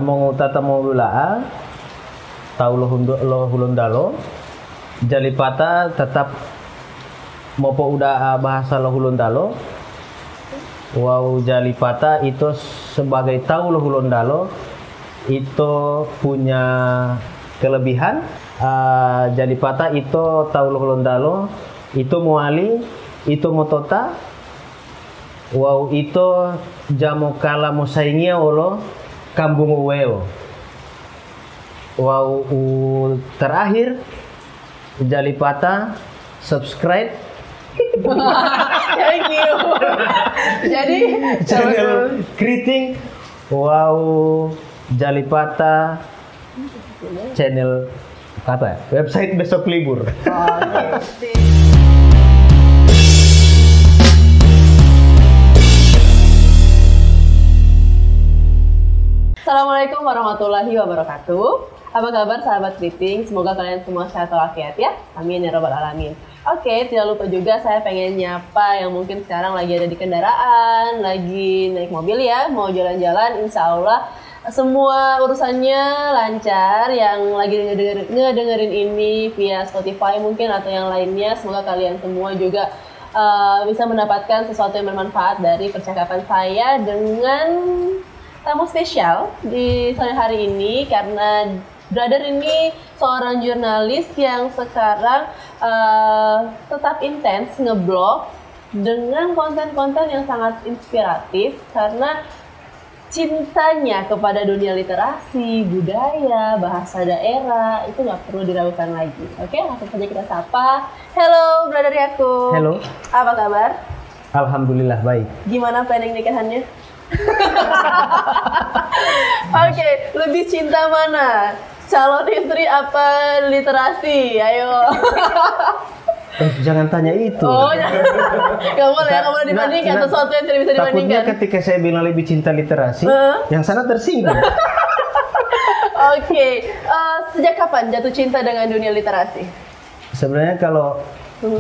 Mau tata mau lulaa, tahu lo hulundalo, jalipata tetap mau udah bahasa lo hulundalo. Wow, jalipata itu sebagai tahu lo hulundalo itu punya kelebihan. Jalipata itu tahu lo hulundalo itu muali itu motota. Wow, itu jamu kala musaingia olo kambung uweo. Wow, terakhir jalipata subscribe. Thank you. Jadi channel Kriting. Wow, jalipata channel apa? Website besok libur. Oke. Assalamualaikum warahmatullahi wabarakatuh. Apa kabar sahabat Kriting? Semoga kalian semua sehat walafiat ya. Amin ya robbal alamin. Oke, tidak lupa juga saya pengen nyapa yang mungkin sekarang lagi ada di kendaraan, lagi naik mobil ya, mau jalan-jalan. Insya Allah semua urusannya lancar. Yang lagi ngedengerin ini via Spotify mungkin atau yang lainnya, semoga kalian semua juga bisa mendapatkan sesuatu yang bermanfaat dari percakapan saya dengan tamu spesial di sore hari ini, karena brother ini seorang jurnalis yang sekarang tetap intens ngeblog dengan konten-konten yang sangat inspiratif, karena cintanya kepada dunia literasi, budaya, bahasa daerah itu nggak perlu diragukan lagi. Oke, langsung saja kita sapa. Hello brother Yakub. Hello. Apa kabar? Alhamdulillah baik. Gimana planning nikahannya? Oke, lebih cinta mana? Calon istri apa literasi? Ayo. Jangan tanya itu. Oh, nggak boleh dibandingkan, sesuatu yang tidak bisa dibandingkan. Takutnya ketika saya bilang lebih cinta literasi, yang sana tersinggung. Oke, sejak kapan jatuh cinta dengan dunia literasi? Sebenarnya kalau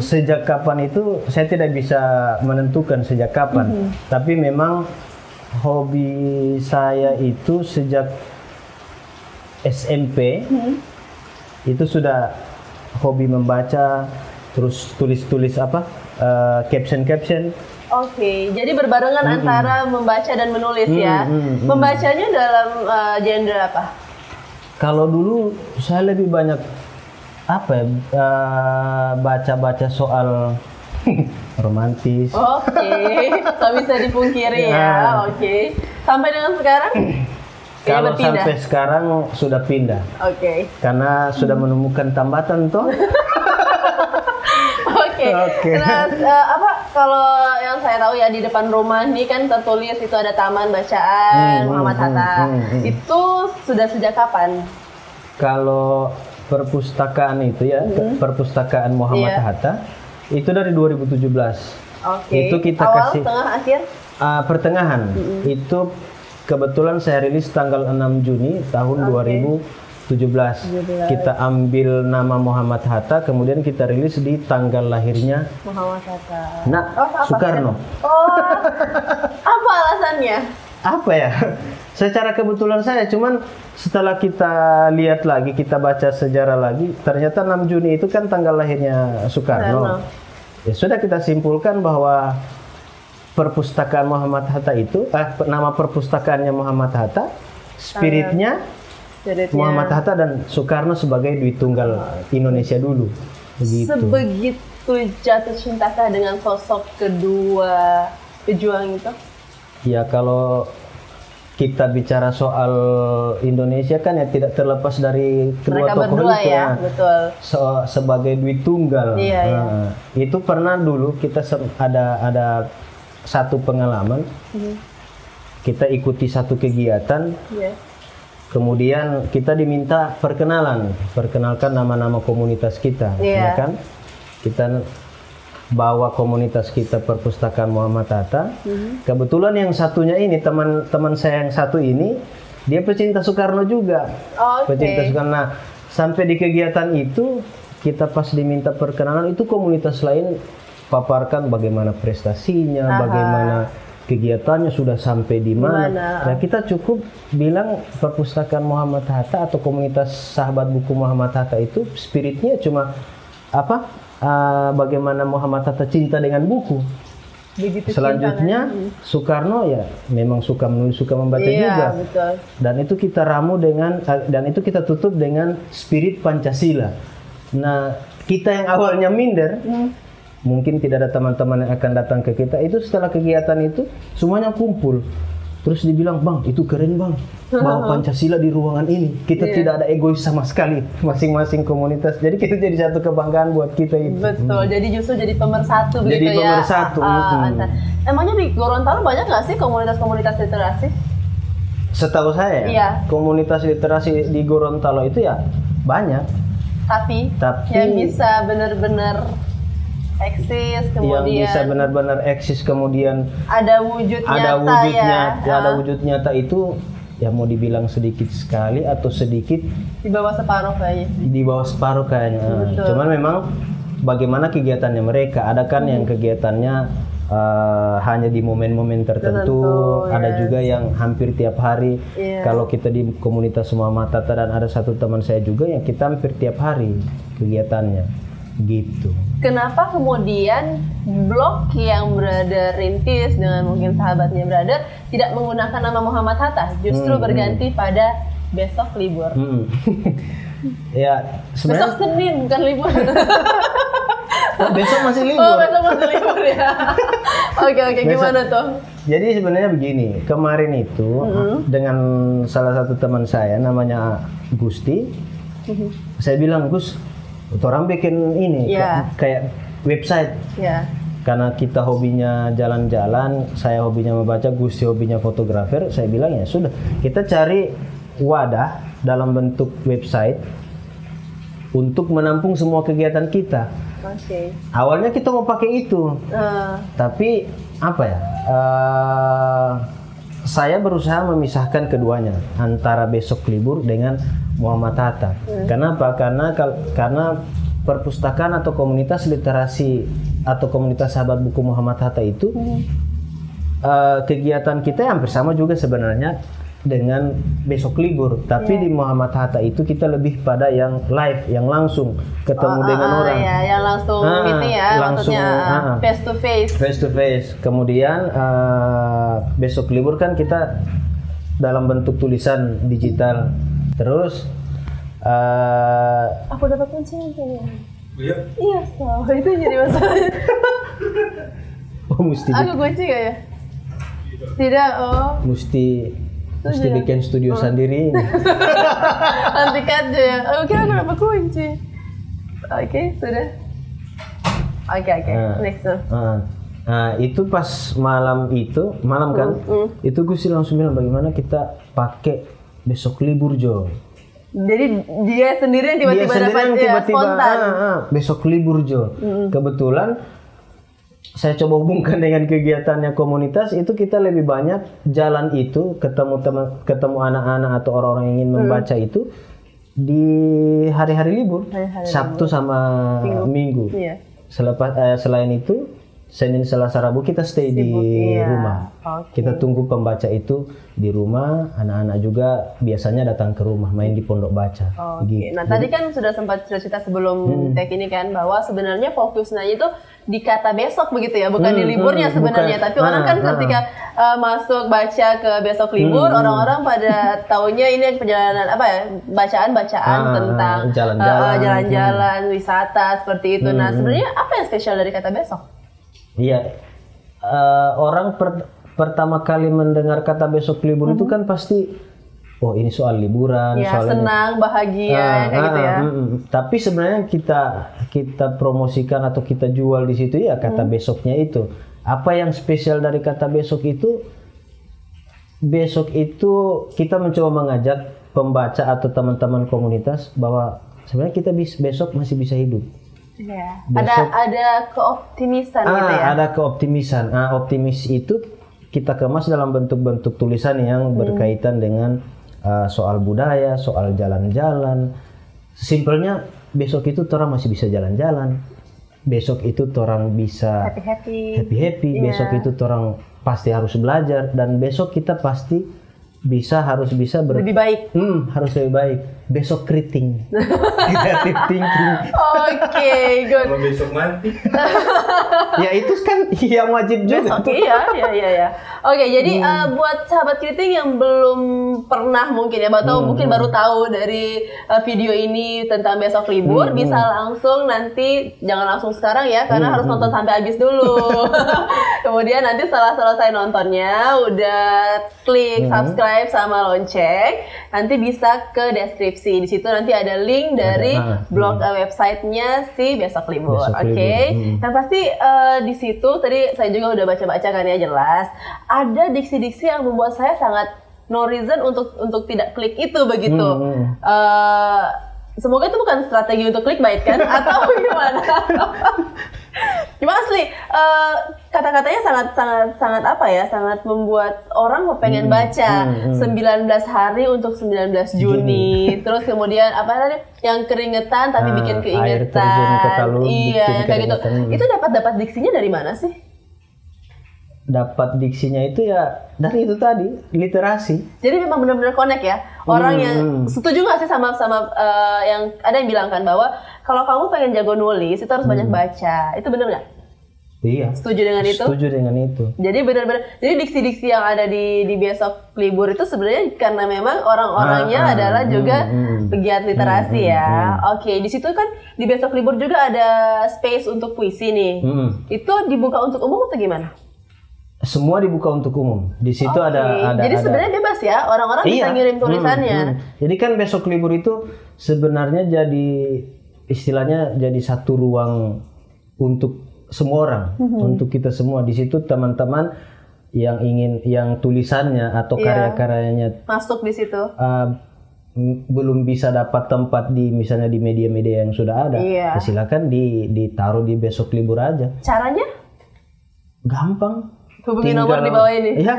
sejak kapan itu saya tidak bisa menentukan sejak kapan, tapi memang hobi saya itu sejak SMP itu sudah hobi membaca, terus tulis-tulis caption. Oke, jadi berbarengan antara membaca dan menulis ya. Membacanya dalam genre apa? Kalau dulu saya lebih banyak baca-baca soal romantis. Oke, tak bisa dipungkiri ya. Oke, sampai dengan sekarang? Kalau sampai sekarang sudah pindah. Oke. Karena sudah menemukan tambatan toh. Oke. Nah, kalau yang saya tahu ya, di depan rumah ini kan tertulis itu ada Taman Bacaan Muhammad Hatta. Itu sudah sejak kapan? Kalau perpustakaan itu ya, perpustakaan Muhammad Hatta itu dari 2017. Oke. Itu kita awal, kasih tengah, akhir? Pertengahan. Itu kebetulan saya rilis tanggal 6 Juni tahun 2017. Kita ambil nama Muhammad Hatta, kemudian kita rilis di tanggal lahirnya Muhammad Hatta. Nah, Soekarno. Apa alasannya? Apa ya? Secara kebetulan saya, cuman setelah kita lihat lagi, kita baca sejarah lagi, ternyata 6 Juni itu kan tanggal lahirnya Soekarno. Ya sudah, kita simpulkan bahwa perpustakaan Muhammad Hatta itu, nama perpustakaannya Muhammad Hatta, spiritnya Muhammad Hatta dan Soekarno sebagai Dwi Tunggal Indonesia dulu. Begitu. Sebegitu jatuh cintakah dengan sosok kedua pejuang itu? Ya, kalau kita bicara soal Indonesia kan ya tidak terlepas dari kedua tokoh itu ya. Betul. Sebagai Dwi Tunggal. Iya. Itu pernah dulu kita ada satu pengalaman. Kita ikuti satu kegiatan. Kemudian kita diminta perkenalkan nama-nama komunitas kita, ya kan? Kita bawa komunitas kita perpustakaan Muhammad Hatta. Kebetulan yang satunya ini, teman saya yang satu ini, dia pecinta Soekarno juga. Pecinta Soekarno. Nah, sampai di kegiatan itu kita pas diminta perkenalan, itu komunitas lain paparkan bagaimana prestasinya, bagaimana kegiatannya sudah sampai di mana. Nah, kita cukup bilang perpustakaan Muhammad Hatta atau komunitas sahabat buku Muhammad Hatta itu spiritnya cuma apa? Bagaimana Muhammad Hatta cinta dengan buku. Begitu Selanjutnya Soekarno ya memang suka menulis, suka membaca juga. Betul. Dan itu kita ramu dengan dan itu kita tutup dengan spirit Pancasila. Nah, kita yang awalnya minder, mungkin tidak ada teman-teman yang akan datang ke kita. Itu setelah kegiatan itu semuanya kumpul. Terus dibilang, "Bang, itu keren bang, bawa Pancasila di ruangan ini. Kita tidak ada egois sama sekali, masing-masing komunitas. Jadi kita jadi satu kebanggaan buat kita itu." Betul, jadi justru jadi pemersatu jadi begitu ya. pemersatu. Emangnya di Gorontalo banyak nggak sih komunitas-komunitas literasi? Setahu saya, komunitas literasi di Gorontalo itu ya banyak. Tapi yang bisa benar-benar eksis, kemudian yang bisa benar-benar eksis, kemudian ada wujud nyata ada wujud nyata itu ya mau dibilang sedikit sekali atau sedikit di bawah separuh kayaknya. Cuman memang bagaimana kegiatannya mereka, ada kan yang kegiatannya hanya di momen-momen tertentu, ada juga yang hampir tiap hari. Kalau kita di komunitas Muhammad Hatta dan ada satu teman saya juga yang kita hampir tiap hari kegiatannya gitu. Kenapa kemudian blog yang Brother rintis dengan mungkin sahabatnya Brother tidak menggunakan nama Muhammad Hatta, justru berganti pada besok libur? Ya, sebenarnya besok Senin bukan libur. Besok masih libur. Oh, besok masih libur ya. Oke, gimana tuh? Jadi sebenarnya begini, kemarin itu dengan salah satu teman saya namanya Gusti, saya bilang, "Gus, orang bikin ini kayak website." Karena kita hobinya jalan-jalan, saya hobinya membaca, Gusti hobinya fotografer. Saya bilang ya sudah, kita cari wadah dalam bentuk website untuk menampung semua kegiatan kita. Awalnya kita mau pakai itu, tapi apa ya? Saya berusaha memisahkan keduanya antara besok libur dengan Muhammad Hatta. Kenapa? Karena perpustakaan atau komunitas literasi atau komunitas sahabat buku Muhammad Hatta itu kegiatan kita hampir sama juga sebenarnya dengan besok libur, tapi di Muhammad Hatta itu kita lebih pada yang live, yang langsung ketemu dengan orang. Yang langsung meeting ya, maksudnya face to face. Face to face. Kemudian besok libur kan kita dalam bentuk tulisan digital. Terus aku dapat kuncinya kayaknya. Iya, so itu jadi masalah. Oh, mesti. Aku kunci gak ya? Tidak, Mesti bikin studio sendiri. Nanti aja ya. Aku kira aku dapat kunci. Oke, sudah. Oke. Next. Nah, itu pas malam kan, itu gue sih langsung bilang bagaimana kita pakai besok libur Jo. Jadi dia sendiri yang tiba-tiba spontan. Besok libur Jo. Kebetulan saya coba hubungkan dengan kegiatannya komunitas itu, kita lebih banyak jalan itu, ketemu anak-anak atau orang-orang yang ingin membaca itu di hari-hari libur, Sabtu sama Minggu. Selain itu Senin, Selasa, Rabu kita stay di rumah. Kita tunggu pembaca itu di rumah. Anak-anak juga biasanya datang ke rumah, main di pondok baca. Gitu. Nah, tadi kan sudah sempat cerita sebelum tag ini kan, bahwa sebenarnya fokusnya itu di kata besok begitu ya, bukan di liburnya sebenarnya. Tapi orang kan ketika masuk baca ke besok libur, orang-orang pada taunya ini perjalanan bacaan-bacaan tentang jalan-jalan, wisata seperti itu. Nah, sebenarnya apa yang spesial dari kata besok? Iya, orang pertama kali mendengar kata besok libur itu kan pasti, oh ini soal liburan, soal senang, bahagia, kayak gitu ya. Tapi sebenarnya kita promosikan atau kita jual di situ ya kata besoknya itu. Apa yang spesial dari kata besok itu? Besok itu kita mencoba mengajak pembaca atau teman-teman komunitas bahwa sebenarnya kita besok masih bisa hidup. Ya. Ada keoptimisan gitu ya. Ada keoptimisan. Optimis itu kita kemas dalam bentuk-bentuk tulisan yang berkaitan dengan soal budaya, soal jalan-jalan. Simpelnya besok itu orang masih bisa jalan-jalan. Besok itu orang bisa happy. Besok itu orang pasti harus belajar, dan besok kita pasti harus bisa lebih baik. Harus lebih baik. Besok keriting. Creative thinking. Oke, good. Kalau besok mati. Ya itu kan yang wajib juga. Besok, iya. Oke, jadi buat sahabat kriting yang belum pernah mungkin ya, atau mungkin baru tahu dari video ini tentang besok libur, bisa langsung nanti, jangan langsung sekarang ya, karena harus nonton sampai habis dulu. Kemudian nanti setelah selesai nontonnya, udah klik subscribe sama lonceng, nanti bisa ke deskripsi. Di situ nanti ada link dari blog websitenya si Besok Libur. Oke. Yang pasti di situ tadi saya juga udah baca-baca kan ya, jelas ada diksi-diksi yang membuat saya sangat no reason untuk tidak klik itu begitu. Semoga itu bukan strategi untuk clickbait kan, atau gimana? Cuma asli kata-katanya sangat apa ya, sangat membuat orang pengen baca. 19 hari untuk 19 Juni. Terus kemudian apa tadi yang keringetan tapi bikin keingetan. Air terjun ke Talun, iya, kayak gitu. Itu dapat diksinya dari mana sih? Dapat diksinya itu ya dari itu tadi, literasi. Jadi memang benar-benar connect ya. Orang yang setuju nggak sih sama yang ada yang bilang kan bahwa kalau kamu pengen jago nulis itu harus banyak baca. Itu benar nggak? Iya. Setuju dengan itu? Setuju dengan itu. Jadi benar-benar, jadi diksi-diksi yang ada di Besok Libur itu sebenarnya karena memang orang-orangnya adalah juga pegiat literasi ya. Oke, di situ kan di Besok Libur juga ada space untuk puisi nih. Itu dibuka untuk umum atau gimana? Semua dibuka untuk umum. Di situ ada. Jadi sebenarnya bebas ya, orang-orang bisa ngirim tulisannya. Jadi kan Besok Libur itu sebenarnya jadi istilahnya jadi satu ruang untuk semua orang, untuk kita semua. Di situ teman-teman yang tulisannya atau karya-karyanya masuk di situ. Belum bisa dapat tempat misalnya di media-media yang sudah ada. Ya silakan ditaruh di Besok Libur aja. Caranya? Gampang. Hubungi nomor di bawah ini. Iya.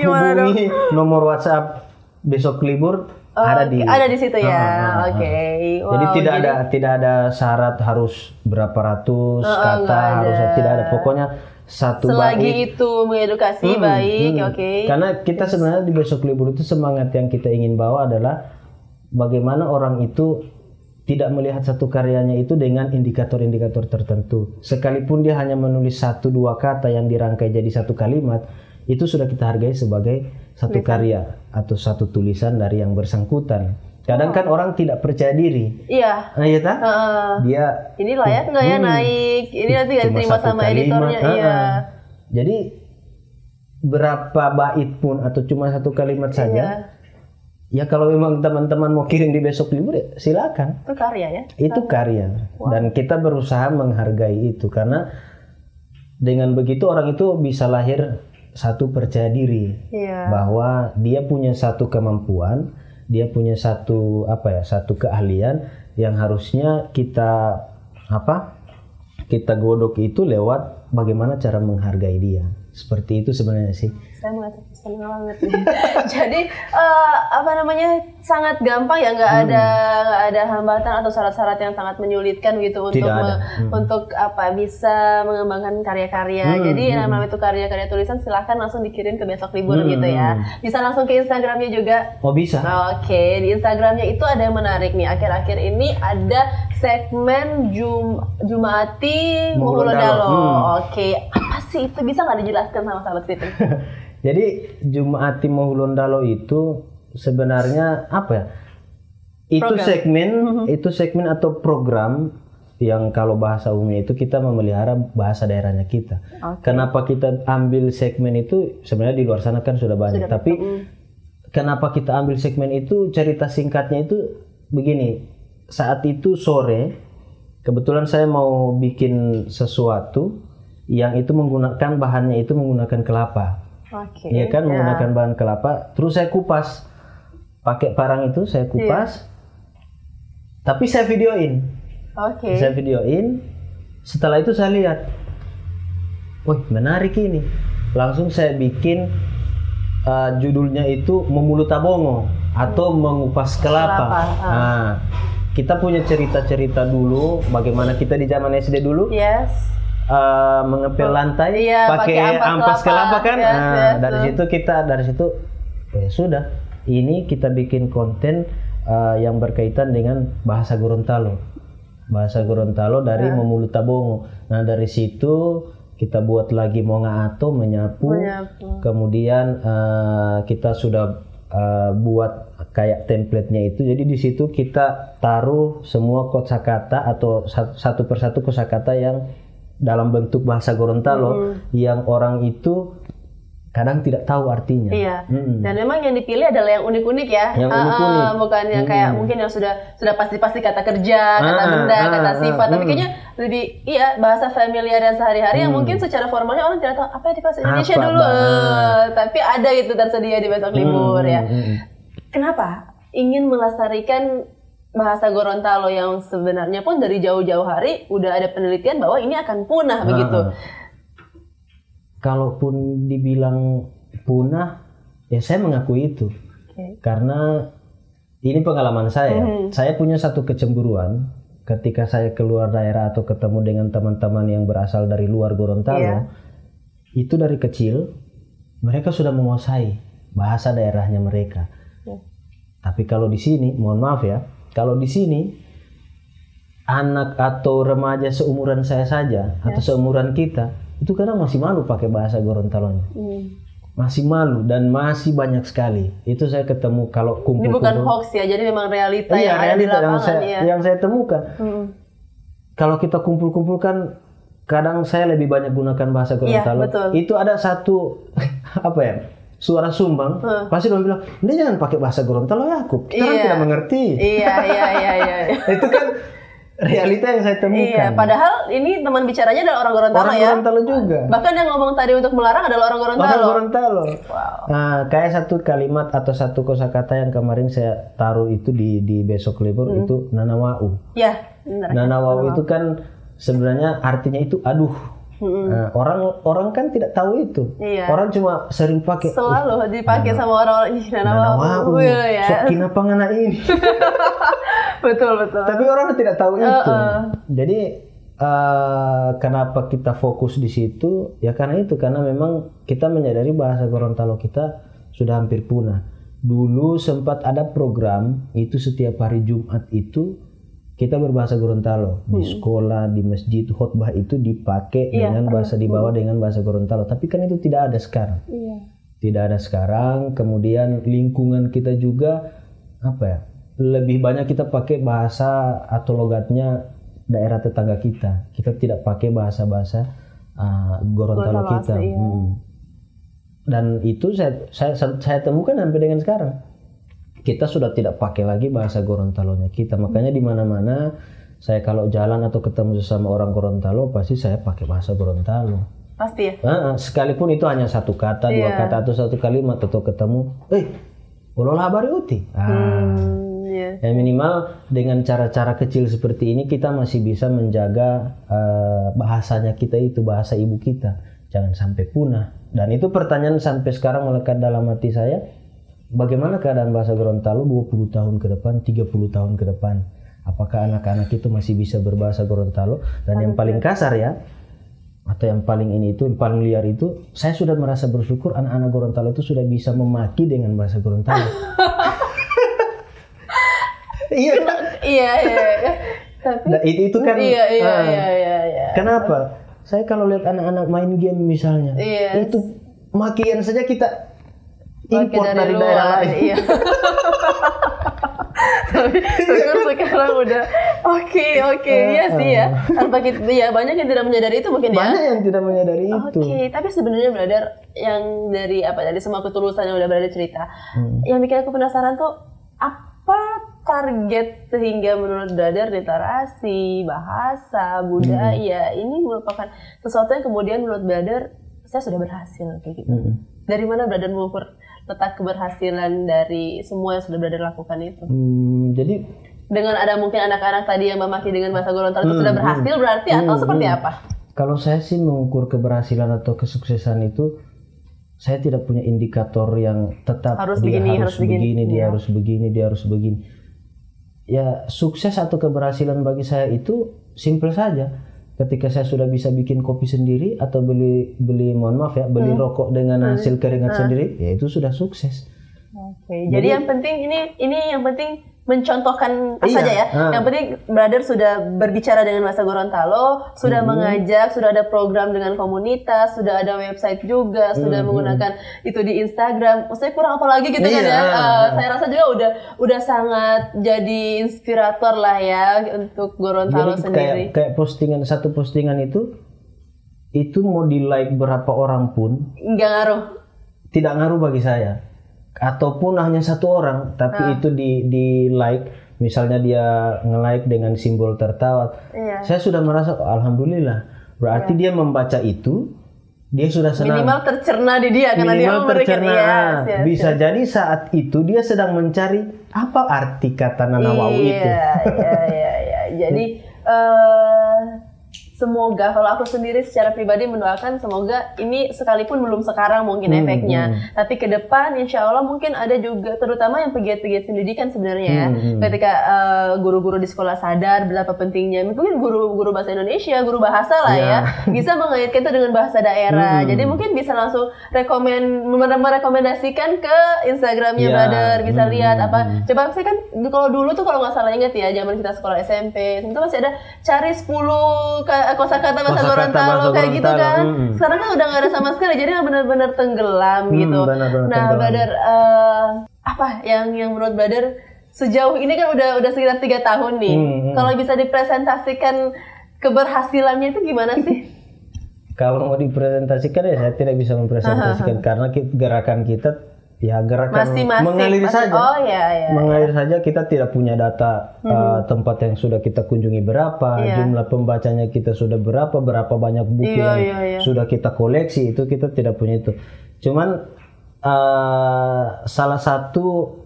Hubungi nomor WhatsApp Besok Libur. Ada di situ ya. Oke. Wow, jadi tidak ada syarat harus berapa ratus kata, tidak ada. Pokoknya satu selagi bait. itu mengedukasi baik. Oke. Karena kita sebenarnya di Besok Libur itu semangat yang kita ingin bawa adalah bagaimana orang itu tidak melihat satu karyanya itu dengan indikator-indikator tertentu. Sekalipun dia hanya menulis 1-2 kata yang dirangkai jadi satu kalimat, itu sudah kita hargai sebagai satu karya atau satu tulisan dari yang bersangkutan. Kadang kan orang tidak percaya diri. Iya. Nah, iya tak? Dia ini layak nggak ya naik? Ini nanti nggak diterima sama editornya. Iya. Jadi berapa bait pun atau cuma satu kalimat saja. Ya kalau memang teman-teman mau kirim di Besok Libur ya silakan. Itu karya ya? Itu karya. Wow. Dan kita berusaha menghargai itu karena dengan begitu orang itu bisa lahir satu percaya diri bahwa dia punya satu kemampuan, dia punya satu keahlian yang harusnya kita godok itu lewat bagaimana cara menghargai dia. Seperti itu sebenarnya sih. Saya senang banget. Jadi sangat gampang ya, nggak ada hambatan atau syarat-syarat yang sangat menyulitkan gitu untuk bisa mengembangkan karya-karya. Jadi yang namanya itu karya-karya tulisan silahkan langsung dikirim ke Besok Libur gitu ya. Bisa langsung ke Instagramnya juga. Oh bisa. Oke, di Instagramnya itu ada yang menarik nih. Akhir-akhir ini ada segmen Jumaati Mohulodalo. Oke, apa sih itu, bisa nggak dijelaskan sama sahabat kritik? Jadi Jumaati Mohulodalo itu sebenarnya apa ya? Itu segmen atau program yang kalau bahasa umumnya itu kita memelihara bahasa daerahnya kita. Kenapa kita ambil segmen itu? Sebenarnya di luar sana kan sudah banyak. Tapi kenapa kita ambil segmen itu? Cerita singkatnya itu begini. Saat itu sore, kebetulan saya mau bikin sesuatu yang itu menggunakan bahannya itu menggunakan kelapa. Iya kan, menggunakan bahan kelapa. Terus saya kupas, pakai parang itu saya kupas. Tapi saya videoin. Saya videoin. Setelah itu saya lihat, wah menarik ini. Langsung saya bikin judulnya itu Memulu Tabongo atau Mengupas Kelapa. Nah, kita punya cerita-cerita dulu, bagaimana kita di zaman SD dulu. mengepel lantai Iya, pakai ampas kelapa kan. Yes, yes, dari situ ya sudah, ini kita bikin konten yang berkaitan dengan bahasa Gorontalo. Bahasa Gorontalo dari Memulu Tabongo. Nah, dari situ kita buat lagi Monga Ato menyapu. Kemudian kita sudah buat kayak template-nya itu. Jadi di situ kita taruh semua kosakata atau satu persatu kosakata yang dalam bentuk bahasa Gorontalo yang orang itu kadang tidak tahu artinya. Iya. Dan memang yang dipilih adalah yang unik-unik ya. Yang unik-unik. Bukan yang kayak mungkin yang sudah pasti-pasti kata kerja, kata benda, kata sifat. Tapi kayaknya lebih bahasa familiar dan sehari-hari yang mungkin secara formalnya orang tidak tahu apa di bahasa Indonesia dulu. Tapi ada itu tersedia di Besok Libur ya. Kenapa ingin melestarikan bahasa Gorontalo yang sebenarnya pun dari jauh-jauh hari udah ada penelitian bahwa ini akan punah begitu? Kalaupun dibilang punah, ya saya mengakui itu. Karena ini pengalaman saya. Saya punya satu kecemburuan ketika saya keluar daerah atau ketemu dengan teman-teman yang berasal dari luar Gorontalo. Itu dari kecil, mereka sudah menguasai bahasa daerahnya mereka. Tapi kalau di sini, mohon maaf ya, kalau di sini anak atau remaja seumuran saya saja atau seumuran kita itu kadang masih malu pakai bahasa Gorontalonya. Masih malu dan masih banyak sekali. Itu saya ketemu kalau kumpul-kumpul. Ini bukan hoax ya, jadi memang realita yang ada di lapangan yang saya temukan. Kalau kita kumpul-kumpul kan kadang saya lebih banyak gunakan bahasa Gorontalo. Itu ada satu suara sumbang, pasti orang bilang, "Ini jangan pakai bahasa Gorontalo ya, aku. Kita kan tidak mengerti." Iya. Itu kan realita yang saya temukan. Iya, padahal ini teman bicaranya adalah orang Gorontalo ya. Orang Gorontalo juga. Bahkan yang ngomong tadi untuk melarang adalah orang Gorontalo. Orang Gorontalo. Wow. Nah, kayak satu kalimat atau satu kosakata yang kemarin saya taruh itu di Besok Libur itu nanawau. Ya, benar. Nanawau itu kan sebenarnya artinya itu aduh. Nah, orang kan tidak tahu itu. Orang cuma sering pakai. Selalu dipakai sama orang-orang nanawau. Sok kinapa ngana ini. Betul. Tapi orang tidak tahu itu. Jadi kenapa kita fokus di situ? Ya karena memang kita menyadari bahasa Gorontalo kita sudah hampir punah. Dulu sempat ada program itu setiap hari Jumat itu kita berbahasa Gorontalo di sekolah, di masjid, khotbah itu dipakai dengan bahasa dibawa dengan bahasa Gorontalo. Tapi kan itu tidak ada sekarang. Tidak ada sekarang. Kemudian lingkungan kita juga lebih banyak kita pakai bahasa atau logatnya daerah tetangga kita. Kita tidak pakai bahasa-bahasa Gorontalo kita. Dan itu saya temukan sampai dengan sekarang. Kita sudah tidak pakai lagi bahasa Gorontalonya kita. Makanya di mana-mana saya kalau jalan atau ketemu sesama orang Gorontalo pasti saya pakai bahasa Gorontalo. Pasti ya. Sekalipun itu hanya satu kata, dua kata atau satu kalimat atau ketemu, ololah habari uti. Minimal dengan cara-cara kecil seperti ini kita masih bisa menjaga bahasanya kita itu, bahasa ibu kita. Jangan sampai punah. Dan itu pertanyaan sampai sekarang melekat dalam hati saya. Bagaimana keadaan bahasa Gorontalo 20 tahun ke depan, 30 tahun ke depan? Apakah anak-anak itu masih bisa berbahasa Gorontalo? Dan yang paling kasar ya, atau yang paling yang paling liar itu, saya sudah merasa bersyukur anak-anak Gorontalo itu sudah bisa memaki dengan bahasa Gorontalo. Iya. Tapi, nah, itu kan. Iya. Kenapa? Saya kalau lihat anak-anak main game misalnya, itu makian saja kita import dari daerah lain. Iya. Tapi sekarang udah oke. Iya sih ya. Tanpa kita banyak yang tidak menyadari itu mungkin Banyak yang tidak menyadari itu. Tapi sebenarnya brother yang dari semua ketulusan yang udah berada cerita, yang bikin aku penasaran tuh apa target sehingga menurut brother literasi, bahasa, budaya ini merupakan sesuatu yang kemudian menurut brother saya sudah berhasil kayak gitu. Dari mana brother mengukur letak keberhasilan dari semua yang sudah brother lakukan itu? Jadi dengan ada mungkin anak-anak tadi yang memaki dengan bahasa Gorontalo itu sudah berhasil berarti atau seperti apa? Kalau saya sih mengukur keberhasilan atau kesuksesan itu saya tidak punya indikator yang tetap harus begini. Dia harus begini. Ya sukses atau keberhasilan bagi saya itu simple saja. ketika saya sudah bisa bikin kopi sendiri atau beli mohon maaf ya, beli rokok dengan hasil keringat sendiri, ya itu sudah sukses. Oke. Jadi yang penting ini yang penting mencontohkan saja ya. Yang penting brother sudah berbicara dengan bahasa Gorontalo, sudah mengajak, sudah ada program dengan komunitas, sudah ada website juga, sudah menggunakan itu di Instagram. Maksudnya kurang apa lagi gitu kan ya. Saya rasa juga udah sangat jadi inspirator lah ya untuk Gorontalo jadi sendiri. Kayak satu postingan itu mau di like berapa orang pun nggak ngaruh. Tidak ngaruh bagi saya. Ataupun hanya satu orang, tapi itu di like, misalnya dia nge-like dengan simbol tertawa, saya sudah merasa alhamdulillah, berarti dia membaca itu, dia sudah senang. Minimal tercerna di dia karena dia memberikan bisa jadi saat itu dia sedang mencari apa arti kata Nanawau itu. Iya. Jadi semoga, kalau aku sendiri secara pribadi mendoakan semoga ini sekalipun belum sekarang mungkin efeknya, tapi ke depan insya Allah mungkin ada juga, terutama yang pegiat-pegiat pendidikan sebenarnya ya, ketika guru-guru di sekolah sadar betapa pentingnya, mungkin guru bahasa Indonesia, guru bahasa lah ya, bisa mengaitkan itu dengan bahasa daerah, jadi mungkin bisa langsung merekomendasikan ke Instagramnya brother, bisa lihat apa, coba saya kan kalau dulu tuh kalau nggak salah ingat ya, zaman kita sekolah SMP, itu masih ada cari 10 kosakata bahasa Gorontalo kayak gitu kan. Sekarang kan udah nggak ada sama sekali, jadi benar-benar tenggelam gitu. Nah, brother, apa yang menurut brother sejauh ini kan udah sekitar 3 tahun nih. Kalau bisa dipresentasikan keberhasilannya itu gimana sih? Kalau mau dipresentasikan ya saya tidak bisa mempresentasikan karena gerakan kita ya gerakan mengalir saja. Mengalir saja, kita tidak punya data tempat yang sudah kita kunjungi berapa, jumlah pembacanya kita sudah berapa banyak buku yang sudah kita koleksi, itu kita tidak punya itu. Cuman salah satu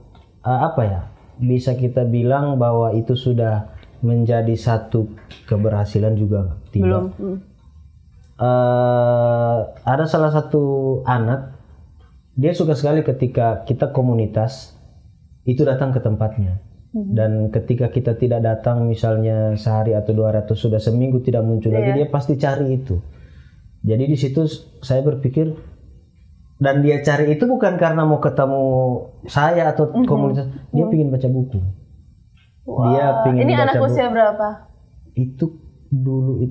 bisa kita bilang bahwa itu sudah menjadi satu keberhasilan juga tidak. Ada salah satu anak, dia suka sekali ketika kita komunitas itu datang ke tempatnya. Dan ketika kita tidak datang, misalnya sehari atau 2 hari atau sudah seminggu tidak muncul lagi, dia pasti cari itu. Jadi di situ saya berpikir, dan dia cari itu bukan karena mau ketemu saya atau komunitas, dia ingin baca buku. Dia ingin ini baca anak buku. usia berapa? Itu dulu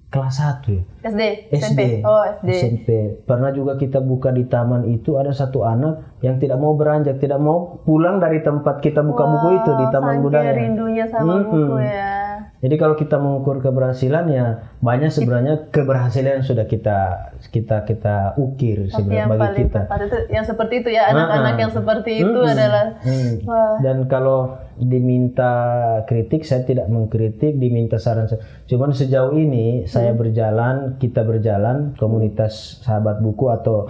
kelas 1 ya. SD? SMP? Oh, SD. SMP. Pernah juga kita buka di taman itu, ada satu anak yang tidak mau beranjak, tidak mau pulang dari tempat kita buka buku itu di Taman Budaya. Rindunya sama buku ya. Jadi kalau kita mengukur keberhasilan ya banyak sebenarnya keberhasilan yang sudah kita ukir sebenarnya bagi kita. Itu yang seperti itu ya, anak-anak yang seperti itu adalah. Dan kalau diminta kritik, saya tidak mengkritik, diminta saran. Cuman sejauh ini kita berjalan, komunitas sahabat buku atau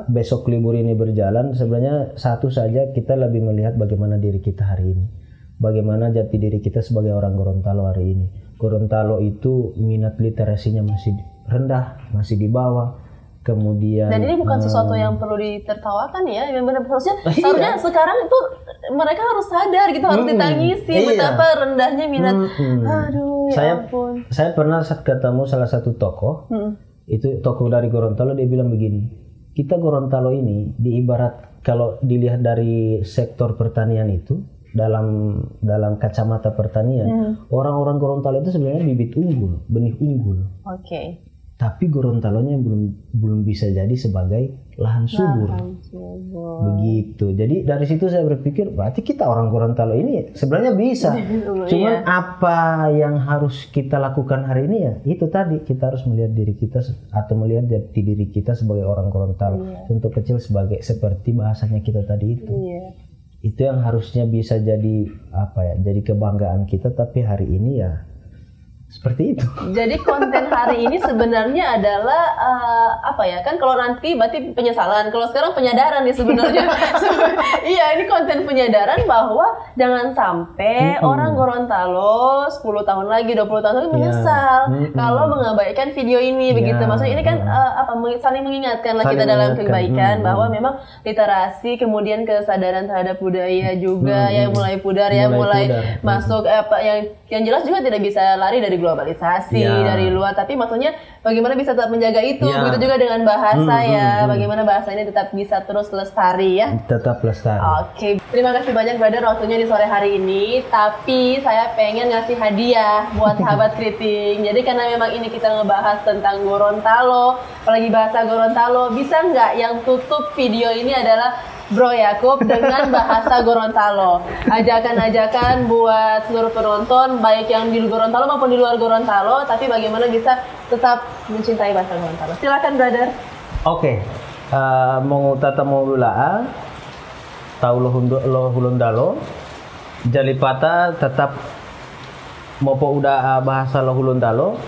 besok libur ini berjalan, sebenarnya satu saja, kita lebih melihat bagaimana diri kita hari ini. Bagaimana jati diri kita sebagai orang Gorontalo hari ini. Gorontalo itu minat literasinya masih rendah, masih di bawah. Kemudian dan ini bukan sesuatu yang perlu ditertawakan ya, yang benar seharusnya sekarang itu mereka harus sadar gitu, harus ditangisi betapa rendahnya minat. Aduh, ya ampun. Saya pernah ketemu salah satu tokoh, itu tokoh dari Gorontalo, dia bilang begini, kita Gorontalo ini diibarat kalau dilihat dari sektor pertanian itu, dalam kacamata pertanian, orang-orang Gorontalo itu sebenarnya bibit unggul, benih unggul. Tapi Gorontalonya belum bisa jadi sebagai lahan subur. Begitu. Jadi dari situ saya berpikir berarti kita orang Gorontalo ini sebenarnya bisa. Cuman apa yang harus kita lakukan hari ini ya itu tadi, kita harus melihat diri kita atau melihat jati diri kita sebagai orang Gorontalo. Contoh kecil seperti bahasanya kita tadi itu. Itu yang harusnya bisa jadi jadi kebanggaan kita, tapi hari ini ya seperti itu. Jadi konten hari ini sebenarnya adalah kan kalau nanti berarti penyesalan, kalau sekarang penyadaran nih sebenarnya. Iya, ini konten penyadaran bahwa jangan sampai orang Gorontalo 10 tahun lagi, 20 tahun lagi menyesal kalau mengabaikan video ini begitu. Maksudnya ini kan saling mengingatkan lah kita dalam kebaikan bahwa memang literasi, kemudian kesadaran terhadap budaya juga yang mulai pudar, mulai masuk yang jelas juga tidak bisa lari dari globalisasi, Ya. dari luar, tapi maksudnya bagaimana bisa tetap menjaga itu, Ya. begitu juga dengan bahasa ya, bagaimana bahasa ini tetap bisa terus lestari ya. Tetap lestari. Oke, terima kasih banyak brother waktunya di sore hari ini. Tapi saya pengen ngasih hadiah buat sahabat Kriting. Jadi karena memang ini kita ngebahas tentang Gorontalo, apalagi bahasa Gorontalo, bisa nggak yang tutup video ini adalah Bro Yakub dengan bahasa Gorontalo. Ajakan-ajakan buat seluruh penonton, baik yang di Gorontalo maupun di luar Gorontalo, tapi bagaimana bisa tetap mencintai bahasa Gorontalo. Silakan brother. Oke, mau tata mau lula, tahu lo hulundalo, jalipata tetap mau udah bahasa lo hulundalo.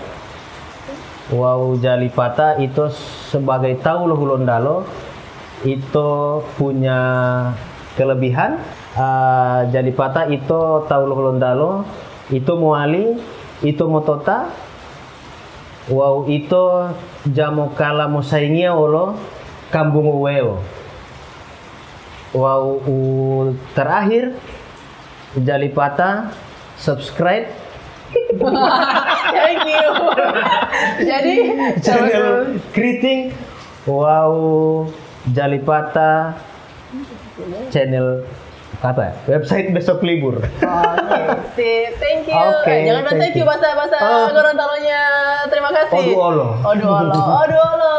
Wow, jalipata itu sebagai tahu lo hulundalo itu punya kelebihan. Jalipata itu tahu lo hulundalo itu muali itu motota. Wow, itu jamu kala musaingia olo kambung uweo. Wow, terakhir jalipata subscribe Thank you. Jadi channel Kriting. Wow, jalipata channel apa ya? Website besok libur. Oke, sip. Thank you. Oke, Jangan lupa thank you bahasa Gorontalonya. Terima kasih. Odu olo. Odu olo. Odu olo.